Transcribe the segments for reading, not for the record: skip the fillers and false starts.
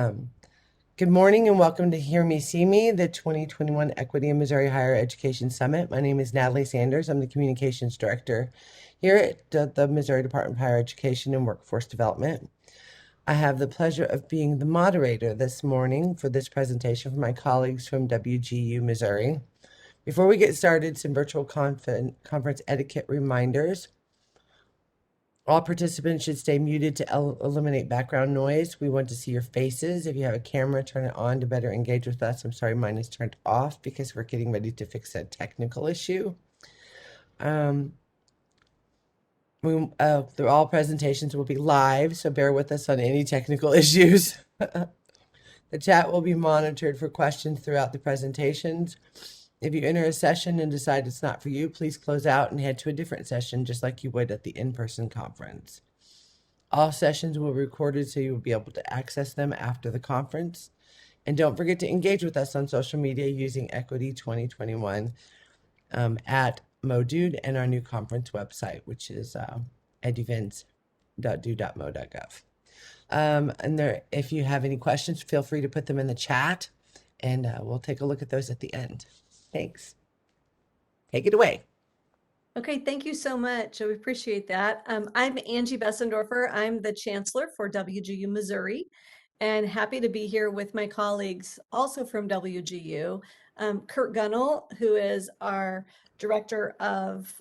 Um, Good morning and welcome to Hear Me, See Me, the 2021 Equity in Missouri Higher Education Summit. My name is Natalie Sanders. I'm the Communications Director here at the Missouri Department of Higher Education and Workforce Development. I have the pleasure of being the moderator this morning for this presentation from my colleagues from WGU Missouri. Before we get started, some virtual conference etiquette reminders. All participants should stay muted to eliminate background noise. We want to see your faces. If you have a camera, turn it on to better engage with us. I'm sorry, mine is turned off because we're getting ready to fix a technical issue. Um, all presentations will be live, so bear with us on any technical issues. The chat will be monitored for questions throughout the presentations. If you enter a session and decide it's not for you, please close out and head to a different session, just like you would at the in-person conference. All sessions will be recorded so you will be able to access them after the conference. And don't forget to engage with us on social media using Equity 2021 at MoDude and our new conference website, which is edevents.do.mo.gov. And there, if you have any questions, feel free to put them in the chat, and we'll take a look at those at the end. Thanks. Take it away. Okay, thank you so much. We appreciate that. I'm Angie Besendorfer. I'm the Chancellor for WGU Missouri, and happy to be here with my colleagues also from WGU. Kurt Gunnell, who is our Director of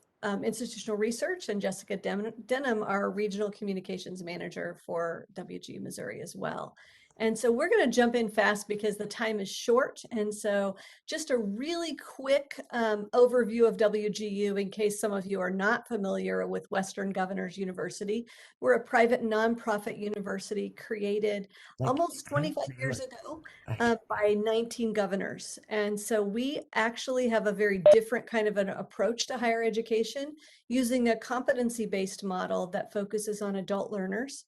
Institutional Research, and Jessica Denham, our Regional Communications Manager for WGU Missouri as well. And so we're going to jump in fast because the time is short. And so just a really quick overview of WGU in case some of you are not familiar with Western Governors University. We're a private nonprofit university created almost 25 years ago by 19 governors. And so we actually have a very different kind of an approach to higher education using a competency-based model that focuses on adult learners.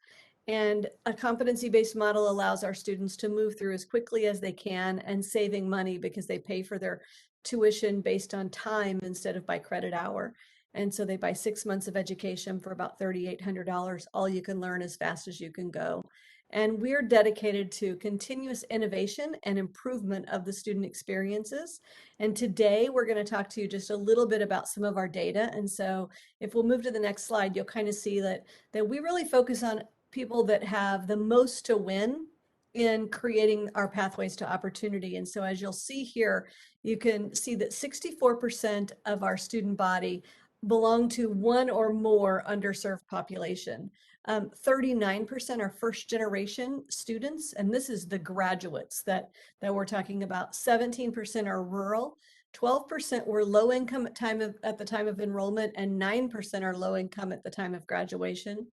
And a competency-based model allows our students to move through as quickly as they can and saving money because they pay for their tuition based on time instead of by credit hour. And so they buy 6 months of education for about $3,800, all you can learn as fast as you can go. And we're dedicated to continuous innovation and improvement of the student experiences. And today we're going to talk to you just a little bit about some of our data. And so if we'll move to the next slide, you'll kind of see that we really focus on people that have the most to win in creating our pathways to opportunity. And so as you'll see here, you can see that 64% of our student body belong to one or more underserved population. 39% are first generation students, and this is the graduates that we're talking about. 17% are rural, 12% were low income at the time of enrollment, and 9% are low income at the time of graduation.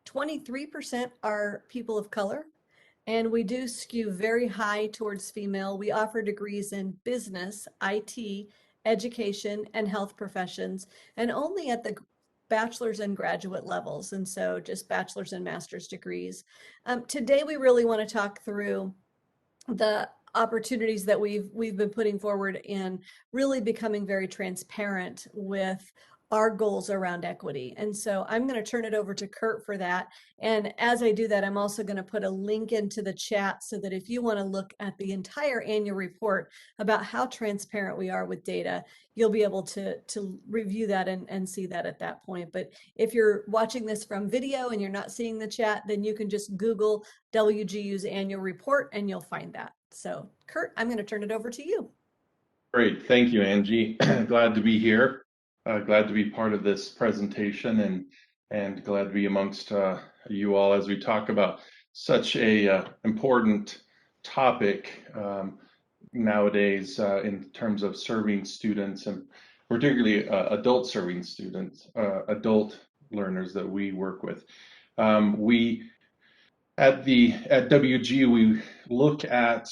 23% are people of color, and we do skew very high towards female. We offer degrees in business, IT, education, and health professions, and only at the bachelor's and graduate levels, and so just bachelor's and master's degrees. Today, we really want to talk through the opportunities that we've been putting forward in really becoming very transparent with our goals around equity. And so I'm going to turn it over to Kurt for that. And as I do that, I'm also going to put a link into the chat so that if you want to look at the entire annual report about how transparent we are with data, you'll be able to review that and see that at that point. But if you're watching this from video and you're not seeing the chat, then you can just Google WGU's annual report and you'll find that. So Kurt, I'm going to turn it over to you. Great, thank you, Angie. Glad to be here. Glad to be part of this presentation and glad to be amongst you all as we talk about such a important topic nowadays in terms of serving students, and particularly adult serving students, adult learners that we work with. We at WGU we look at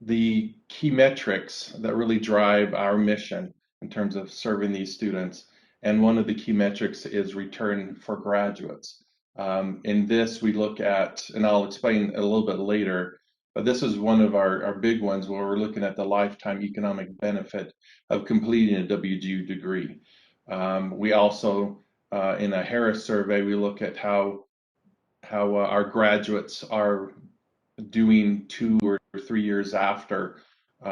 the key metrics that really drive our mission in terms of serving these students. And one of the key metrics is return for graduates. In this, we look at, and I'll explain a little bit later, but this is one of our big ones where we're looking at the lifetime economic benefit of completing a WGU degree. We also, in a Harris survey, we look at how our graduates are doing 2 or 3 years after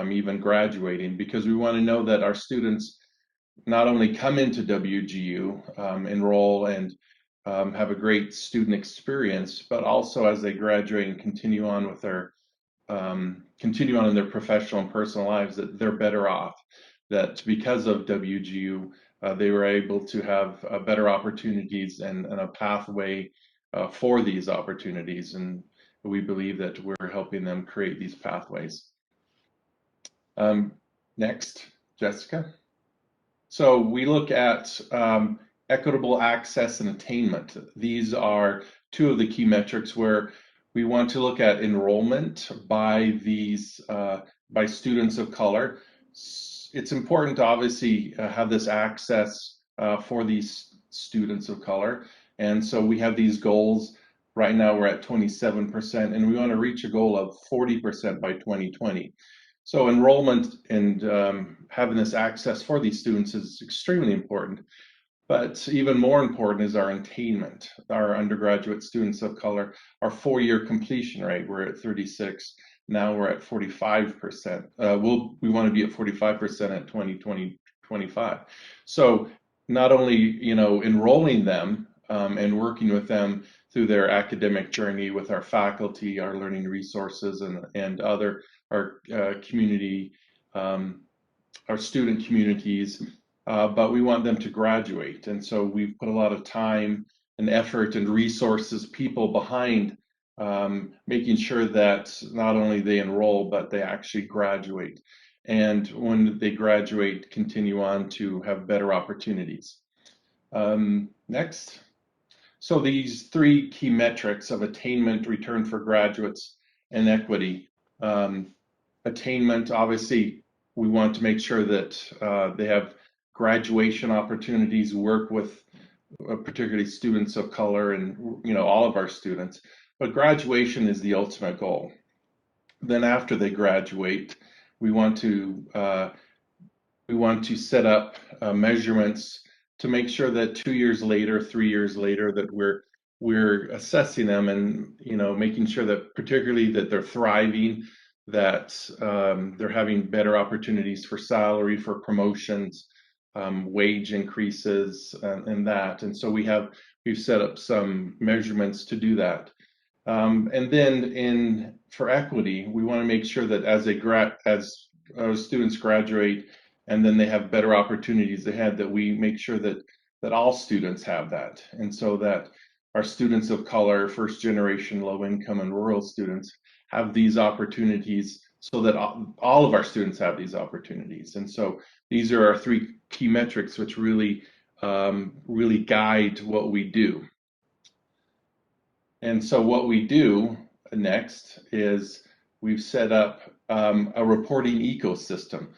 even graduating, because we want to know that our students not only come into WGU, enroll and have a great student experience, but also as they graduate and continue on with their continue on in their professional and personal lives, that they're better off. That because of WGU, they were able to have better opportunities and a pathway for these opportunities. And we believe that we're helping them create these pathways. Next, Jessica. So we look at equitable access and attainment. These are two of the key metrics where we want to look at enrollment by these by students of color. It's important to obviously have this access for these students of color, and so we have these goals. Right now we're at 27%, and we want to reach a goal of 40% by 2020. So enrollment and having this access for these students is extremely important. But even more important is our attainment. Our undergraduate students of color, our 4-year completion rate, we're at 36. Now we're at 45%. We want to be at 45% at 2025. So not only enrolling them and working with them through their academic journey with our faculty, our learning resources, and other our community, our student communities, but we want them to graduate. And so we've put a lot of time and effort and resources, people behind making sure that not only they enroll, but they actually graduate. And when they graduate, continue on to have better opportunities. Next. So these three key metrics of attainment, return for graduates, and equity. Attainment, obviously, we want to make sure that they have graduation opportunities, work with particularly students of color and all of our students. But graduation is the ultimate goal. Then after they graduate, we want to set up measurements to make sure that 2 years later, 3 years later, that we're assessing them and making sure that particularly that they're thriving, that they're having better opportunities for salary, for promotions, wage increases, and that. And so we've set up some measurements to do that. And then for equity, we want to make sure that as our students graduate and then they have better opportunities ahead, that we make sure that all students have that, and so that our students of color, first generation, low income, and rural students have these opportunities, so that all of our students have these opportunities. And so these are our three key metrics, which really guide what we do. And so what we do next is we've set up a reporting ecosystem.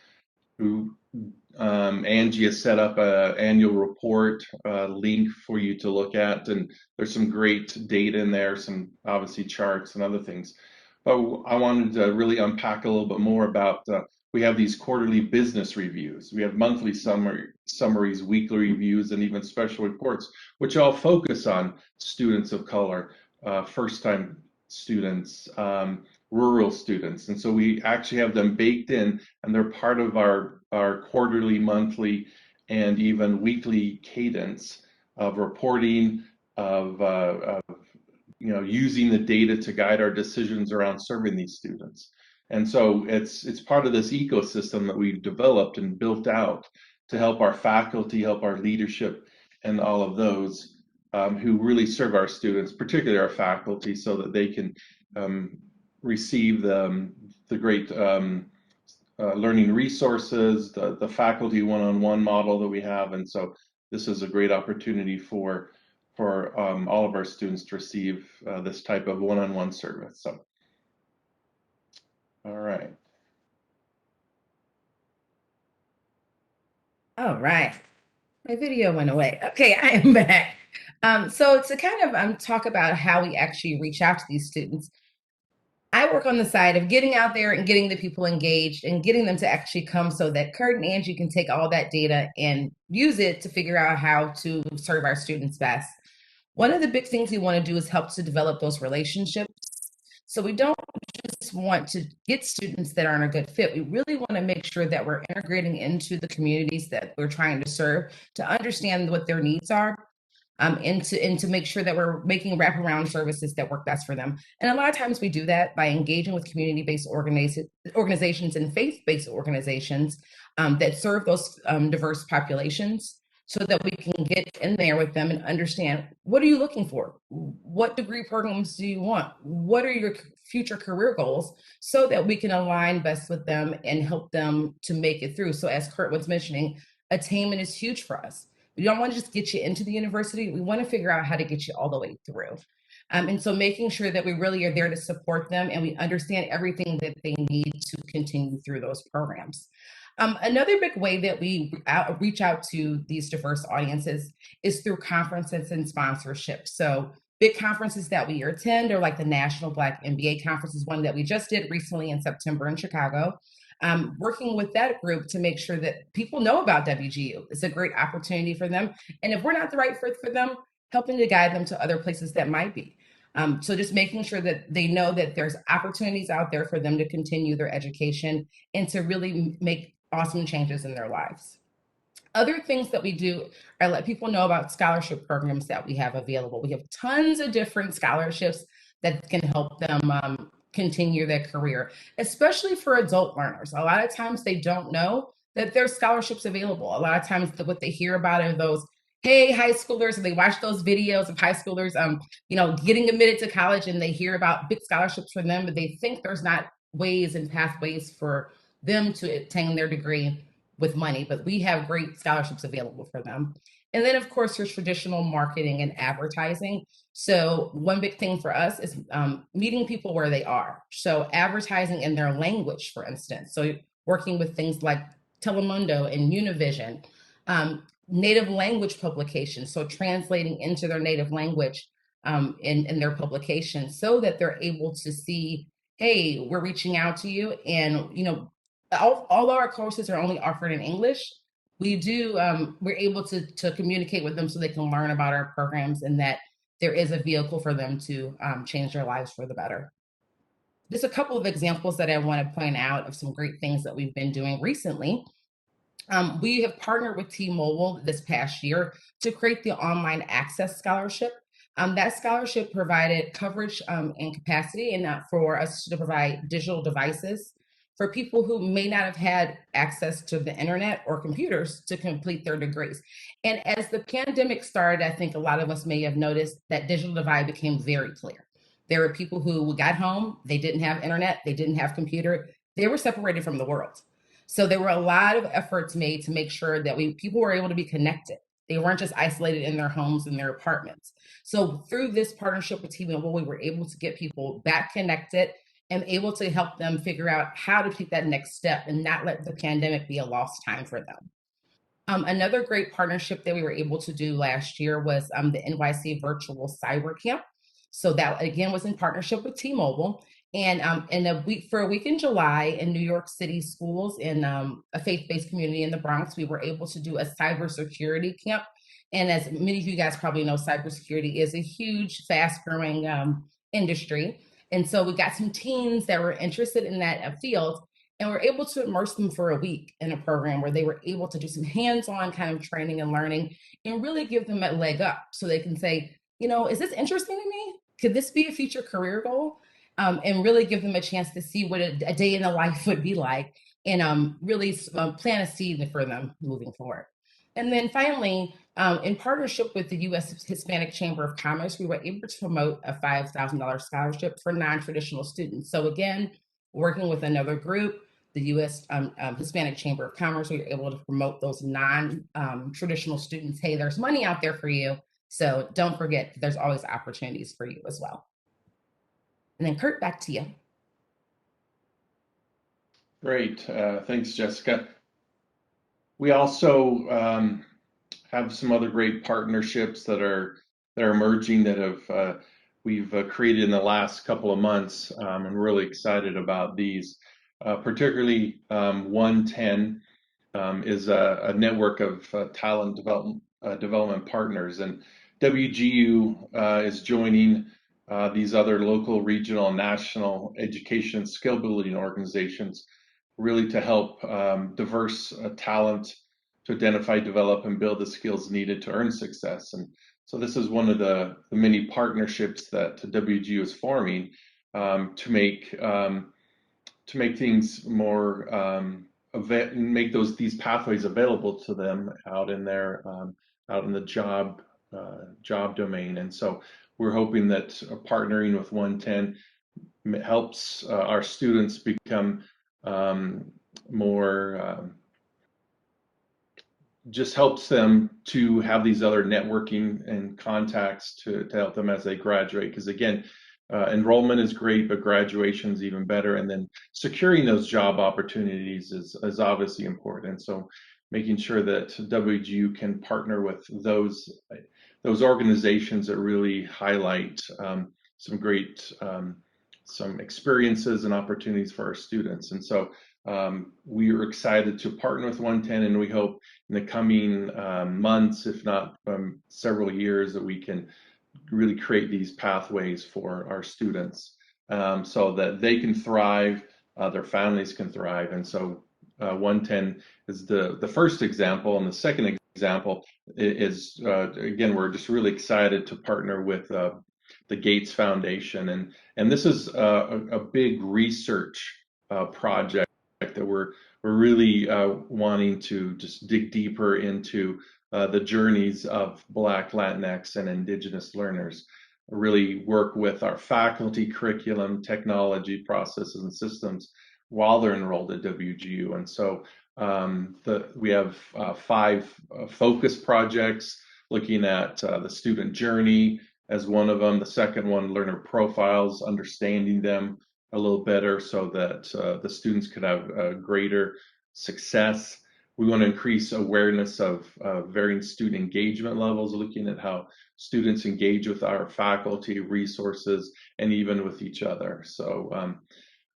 Angie has set up an annual report link for you to look at, and there's some great data in there, some obviously charts and other things. But I wanted to really unpack a little bit more about, we have these quarterly business reviews. We have monthly summaries, weekly reviews, and even special reports, which all focus on students of color, first-time students, rural students. And so we actually have them baked in, and they're part of our quarterly, monthly, and even weekly cadence of reporting, of using the data to guide our decisions around serving these students. And so it's part of this ecosystem that we've developed and built out to help our faculty, help our leadership, and all of those who really serve our students, particularly our faculty, so that they can receive the great learning resources, the faculty one-on-one model that we have. And so this is a great opportunity for all of our students to receive this type of one-on-one service. So, all right. All right. My video went away. Okay, I am back. So to kind of talk about how we actually reach out to these students, I work on the side of getting out there and getting the people engaged and getting them to actually come so that Kurt and Angie can take all that data and use it to figure out how to serve our students best. One of the big things we want to do is help to develop those relationships So we don't just want to get students that aren't a good fit. We really want to make sure that we're integrating into the communities that we're trying to serve to understand what their needs are, and to make sure that we're making wraparound services that work best for them. And a lot of times we do that by engaging with community-based organizations and faith-based organizations that serve those diverse populations, so that we can get in there with them and understand, what are you looking for? What degree programs do you want? What are your future career goals? So that we can align best with them and help them to make it through. So as Kurt was mentioning, attainment is huge for us. We don't want to just get you into the university. We want to figure out how to get you all the way through. And so making sure that we really are there to support them and we understand everything that they need to continue through those programs. Another big way that we reach out to these diverse audiences is through conferences and sponsorships. So big conferences that we attend are like the National Black MBA Conference, is one that we just did recently in September in Chicago. Working with that group to make sure that people know about WGU. It's a great opportunity for them. And if we're not the right fit for them, helping to guide them to other places that might be. So just making sure that they know that there's opportunities out there for them to continue their education and to really make awesome changes in their lives. Other things that we do are let people know about scholarship programs that we have available. We have tons of different scholarships that can help them continue their career, especially for adult learners. A lot of times they don't know that there's scholarships available. A lot of times what they hear about are those, hey, high schoolers, and they watch those videos of high schoolers, getting admitted to college, and they hear about big scholarships for them, but they think there's not ways and pathways for them to attain their degree with money, but we have great scholarships available for them. And then, of course, there's traditional marketing and advertising. So one big thing for us is meeting people where they are. So advertising in their language, for instance. So working with things like Telemundo and Univision, native language publications. So translating into their native language in their publications, so that they're able to see, hey, we're reaching out to you, and all our courses are only offered in English. We're able to communicate with them so they can learn about our programs, and that there is a vehicle for them to change their lives for the better. Just a couple of examples that I want to point out of some great things that we've been doing recently. We have partnered with T-Mobile this past year to create the Online Access Scholarship. That scholarship provided coverage and capacity, and for us to provide digital devices for people who may not have had access to the internet or computers to complete their degrees. And as the pandemic started, I think a lot of us may have noticed that digital divide became very clear. There were people who got home, they didn't have internet, they didn't have computer, they were separated from the world. So there were a lot of efforts made to make sure that people were able to be connected. They weren't just isolated in their homes and their apartments. So through this partnership with T-Mobile, we were able to get people back connected and able to help them figure out how to take that next step and not let the pandemic be a lost time for them. Another great partnership that we were able to do last year was the NYC Virtual Cyber Camp. So that again was in partnership with T-Mobile. And for a week in July in New York City schools in a faith-based community in the Bronx, we were able to do a cybersecurity camp. And as many of you guys probably know, cybersecurity is a huge, fast-growing industry. And so we got some teens that were interested in that field, and we're able to immerse them for a week in a program where they were able to do some hands-on kind of training and learning, and really give them a leg up so they can say, is this interesting to me? Could this be a future career goal? And really give them a chance to see what a day in the life would be like, and really plant a seed for them moving forward. And then finally, in partnership with the U.S. Hispanic Chamber of Commerce, we were able to promote a $5,000 scholarship for non-traditional students. So again, working with another group, the U.S. Hispanic Chamber of Commerce, we were able to promote those non-traditional students. Hey, there's money out there for you. So don't forget, there's always opportunities for you as well. And then Kurt, back to you. Great. Thanks, Jessica. We also have some other great partnerships that are emerging that we've created in the last couple of months. I'm really excited about these. Particularly 110 is a network of talent development partners, and WGU is joining these other local, regional, and national education skill building organizations, really to help diverse talent to identify, develop, and build the skills needed to earn success. And so this is one of the many partnerships that WGU is forming to make things more make these pathways available to them out in their out in the job domain. And so we're hoping that partnering with 110 helps our students become more just helps them to have these other networking and contacts to help them as they graduate. Because again, enrollment is great, but graduation is even better. And then securing those job opportunities is obviously important. So making sure that WGU can partner with those organizations that really highlight some great some experiences and opportunities for our students. And so we are excited to partner with 110, and we hope in the coming months, if not several years, that we can really create these pathways for our students so that they can thrive, their families can thrive. And so 110 is the first example, and the second example is again, we're just really excited to partner with the Gates Foundation, and this is a big research project that we're really wanting to just dig deeper into the journeys of Black, Latinx, and Indigenous learners. Really work with our faculty, curriculum, technology, processes, and systems while they're enrolled at WGU. And so we have 5 focus projects looking at the student journey as one of them. The second one, learner profiles, understanding them a little better so that the students could have greater success. We want to increase awareness of varying student engagement levels, looking at how students engage with our faculty, resources, and even with each other. So,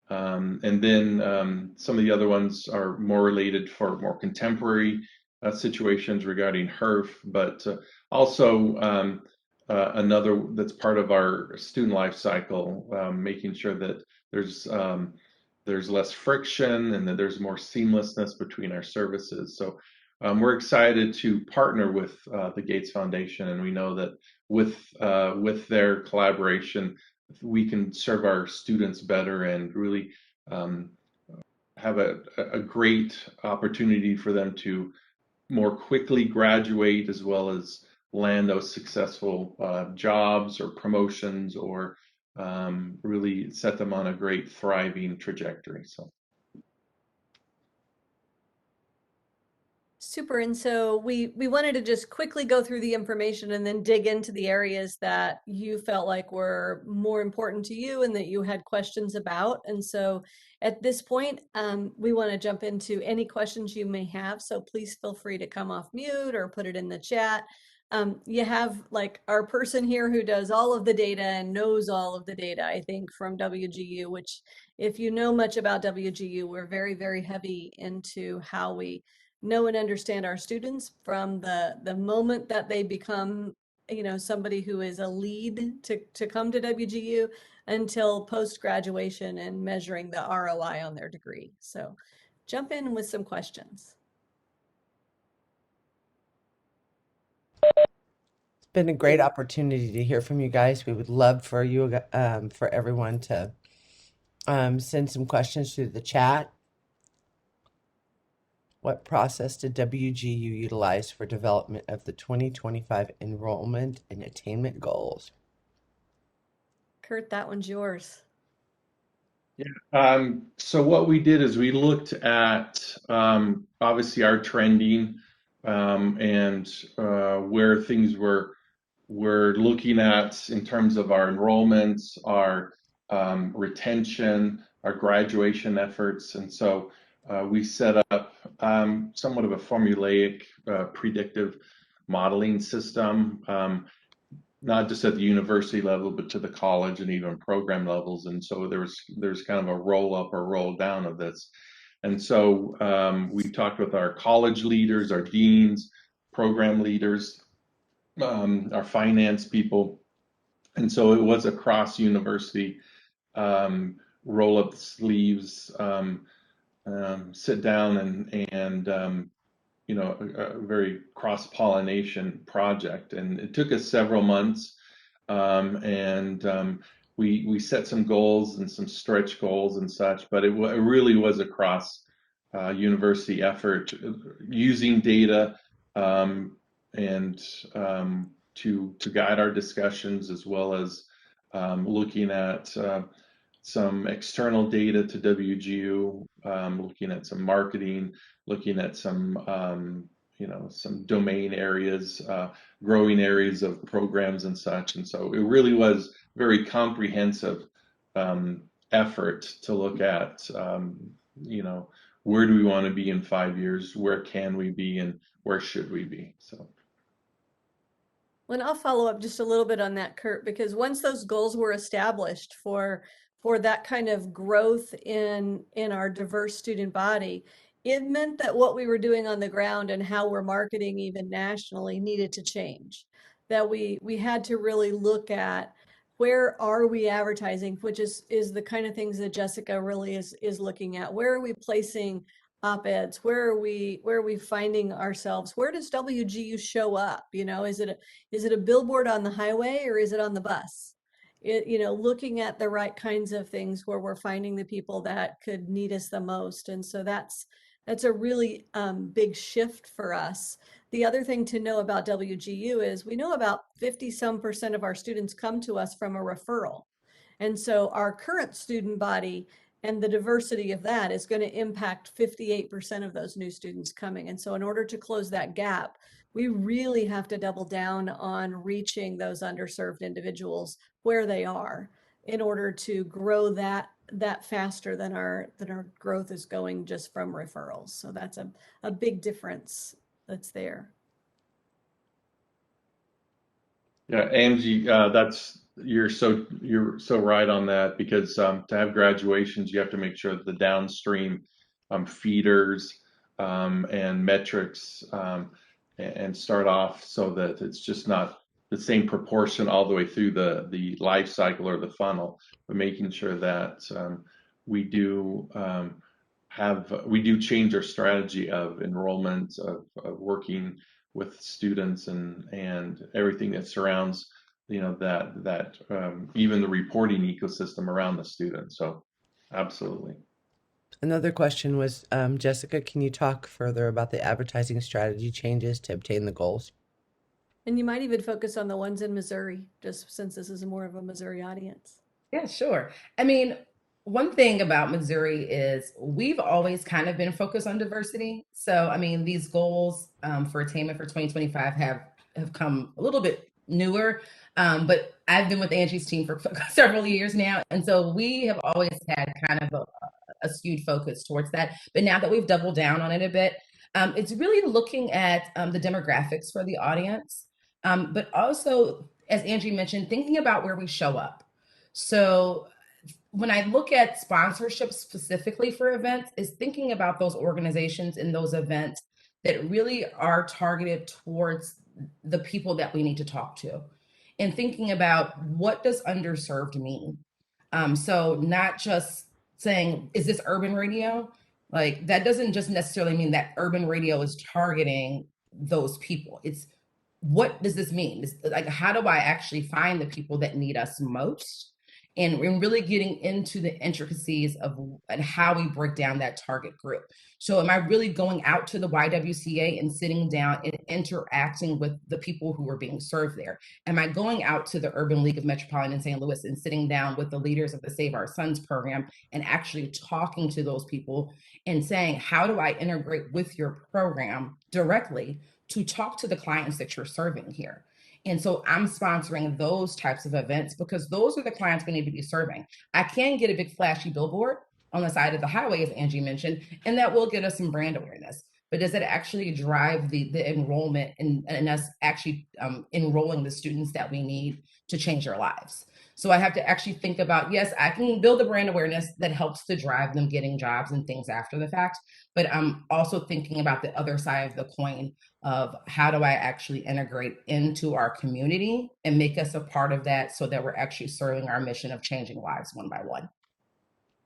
and then some of the other ones are more related for more contemporary situations regarding HERF, but also another that's part of our student life cycle, making sure that there's less friction and that there's more seamlessness between our services. So we're excited to partner with the Gates Foundation, and we know that with their collaboration, we can serve our students better and really have a great opportunity for them to more quickly graduate, as well as land those successful jobs or promotions, or really set them on a great thriving trajectory. So. Super. And so we wanted to just quickly go through the information and then dig into the areas that you felt like were more important to you and that you had questions about. And so at this point, we want to jump into any questions you may have. So please feel free to come off mute or put it in the chat. You have like our person here who does all of the data and knows all of the data, I think, from WGU, which if you know much about WGU, we're very, very heavy into how we know and understand our students from the moment that they become, you know, somebody who is a lead to come to WGU until post-graduation and measuring the ROI on their degree. So jump in with some questions. It's been a great opportunity to hear from you guys. We would love for you, for everyone to send some questions through the chat. What process did WGU utilize for development of the 2025 enrollment and attainment goals? Kurt, that one's yours. Yeah. So what we did is we looked at obviously our trending and where things were looking at in terms of our enrollments, our retention, our graduation efforts, and so we set up somewhat of a formulaic predictive modeling system, not just at the university level, but to the college and even program levels. And so there's kind of a roll up or roll down of this. And so we talked with our college leaders, our deans, program leaders, our finance people, And so it was a cross university, roll up the sleeves, sit down and a very cross-pollination project. And it took us several months, and we set some goals and some stretch goals and such, but it really was a cross university effort using data, and to guide our discussions, as well as looking at some external data to WGU, looking at some marketing, looking at some domain areas, growing areas of programs and such. And so it really was very comprehensive effort to look at, where do we want to be in 5 years? Where can we be, and where should we be? So. Well, and I'll follow up just a little bit on that, Kurt, because once those goals were established for that kind of growth in our diverse student body, it meant that what we were doing on the ground and how we're marketing even nationally needed to change. That we had to really look at where are we advertising, which is the kind of things that Jessica really is looking at. Where are we placing op-eds? Where are we finding ourselves? Where does WGU show up? Is it a billboard on the highway, or is it on the bus? Looking at the right kinds of things where we're finding the people that could need us the most. And so that's a really big shift for us. The other thing to know about WGU is we know about 50% of our students come to us from a referral. And so our current student body and the diversity of that is going to impact 58% of those new students coming. And so in order to close that gap, we really have to double down on reaching those underserved individuals where they are in order to grow that faster than our growth is going just from referrals. So that's a big difference that's there. Yeah, Angie, you're so right on that, because to have graduations, you have to make sure that the downstream feeders and metrics, and start off so that it's just not the same proportion all the way through the life cycle or the funnel, but making sure that we do we do change our strategy of enrollment, of working with students, and everything that surrounds that even the reporting ecosystem around the student. So absolutely. Another question was, Jessica, can you talk further about the advertising strategy changes to obtain the goals? And you might even focus on the ones in Missouri, just since this is more of a Missouri audience. Yeah, sure. I mean, one thing about Missouri is we've always kind of been focused on diversity. So, I mean, these goals for attainment for 2025 have come a little bit newer, but I've been with Angie's team for several years now, and so we have always had kind of a skewed focus towards that. But now that we've doubled down on it a bit, it's really looking at the demographics for the audience, but also, as Angie mentioned, thinking about where we show up. So when I look at sponsorships specifically for events, is thinking about those organizations in those events that really are targeted towards the people that we need to talk to, and thinking about what does underserved mean. So not just saying, is this urban radio? Like, that doesn't just necessarily mean that urban radio is targeting those people. It's, what does this mean? It's like, how do I actually find the people that need us most? And really getting into the intricacies of and how we break down that target group. So am I really going out to the YWCA and sitting down and interacting with the people who are being served there? Am I going out to the Urban League of Metropolitan St. Louis and sitting down with the leaders of the Save Our Sons program and actually talking to those people and saying, how do I integrate with your program directly to talk to the clients that you're serving here? And so I'm sponsoring those types of events because those are the clients we need to be serving. I can get a big flashy billboard on the side of the highway, as Angie mentioned, and that will get us some brand awareness. But does it actually drive the enrollment and us actually enrolling the students that we need to change their lives? So I have to actually think about, yes, I can build a brand awareness that helps to drive them getting jobs and things after the fact, but I'm also thinking about the other side of the coin of how do I actually integrate into our community and make us a part of that so that we're actually serving our mission of changing lives one by one.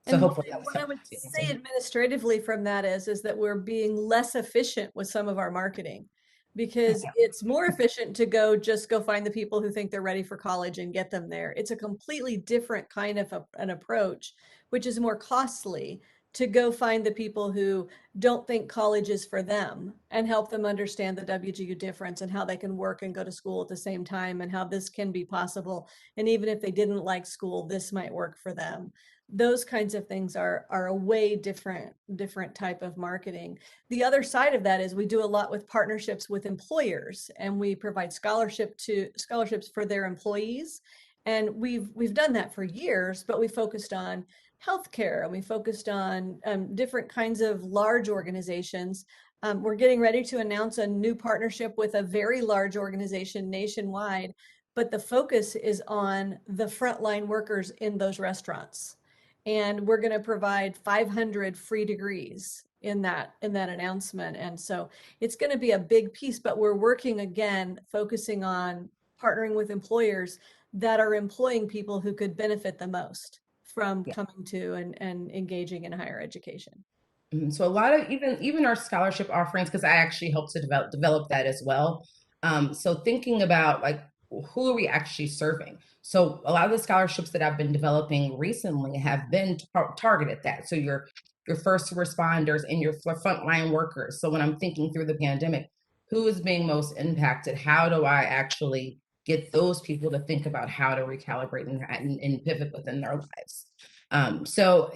So And hopefully that was what I helpful would to say answer. administratively from that is that we're being less efficient with some of our marketing because it's more efficient to just go find the people who think they're ready for college and get them there. It's a completely different kind of an approach, which is more costly to go find the people who don't think college is for them and help them understand the WGU difference and how they can work and go to school at the same time and how this can be possible. And even if they didn't like school, this might work for them. Those kinds of things are a way different type of marketing. The other side of that is we do a lot with partnerships with employers, and we provide scholarships for their employees. And we've done that for years, but we focused on healthcare and we focused on different kinds of large organizations. We're getting ready to announce a new partnership with a very large organization nationwide, but the focus is on the frontline workers in those restaurants. And we're going to provide 500 free degrees in that announcement. And so it's going to be a big piece, but we're working again, focusing on partnering with employers that are employing people who could benefit the most from Yeah. coming to and engaging in higher education. So a lot of even our scholarship offerings, because I actually helped to develop that as well. So thinking about like who are we actually serving? So a lot of the scholarships that I've been developing recently have been targeted that. So your first responders and your frontline workers. So when I'm thinking through the pandemic, who is being most impacted? How do I actually get those people to think about how to recalibrate and pivot within their lives? So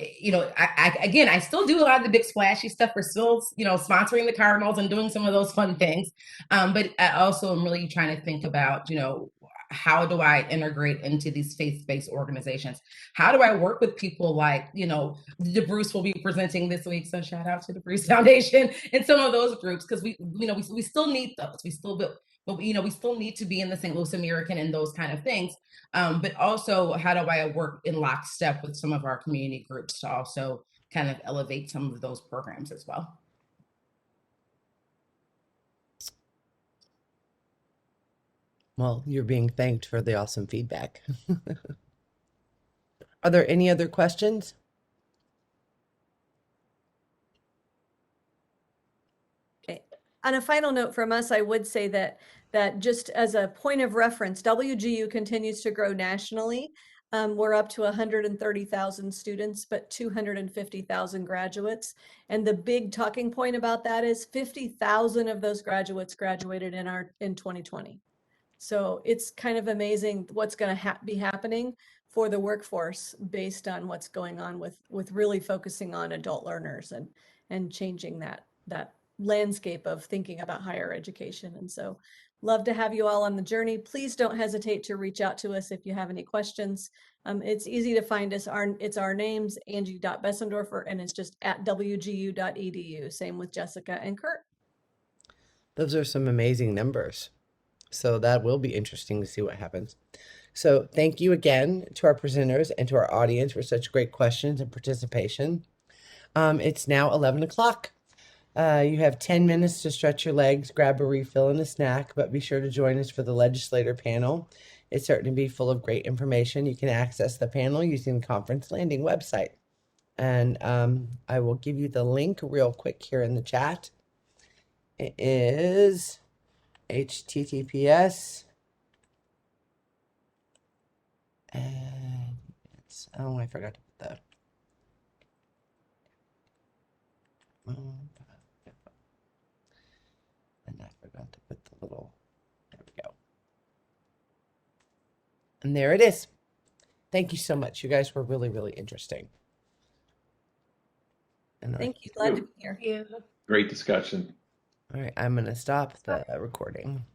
again, I still do a lot of the big splashy stuff. We're still, sponsoring the Cardinals and doing some of those fun things. But I also am really trying to think about, how do I integrate into these faith-based organizations? How do I work with people like, the Bruce will be presenting this week. So shout out to the Bruce Foundation and some of those groups, because we still need those. But we still need to be in the St. Louis American and those kind of things. But also, how do I work in lockstep with some of our community groups to also kind of elevate some of those programs as well? Well, you're being thanked for the awesome feedback. Are there any other questions? Okay. On a final note from us, I would say that just as a point of reference, WGU continues to grow nationally. We're up to 130,000 students, but 250,000 graduates. And the big talking point about that is 50,000 of those graduates graduated in 2020. So it's kind of amazing what's going to be happening for the workforce based on what's going on with really focusing on adult learners and changing that landscape of thinking about higher education. And so love to have you all on the journey. Please don't hesitate to reach out to us if you have any questions. It's easy to find us. It's our names, Angie.Besendorfer, and it's just at wgu.edu. Same with Jessica and Kurt. Those are some amazing numbers. So that will be interesting to see what happens. So thank you again to our presenters and to our audience for such great questions and participation. It's now 11 o'clock. You have 10 minutes to stretch your legs, grab a refill and a snack, but be sure to join us for the legislator panel. It's certain to be full of great information. You can access the panel using the conference landing website. And I will give you the link real quick here in the chat. It is HTTPS. And I forgot to put the. And I forgot to put the little. There we go. And there it is. Thank you so much. You guys were really, really interesting. And Thank you. Glad to be here. Great discussion. All right, I'm going to stop the recording.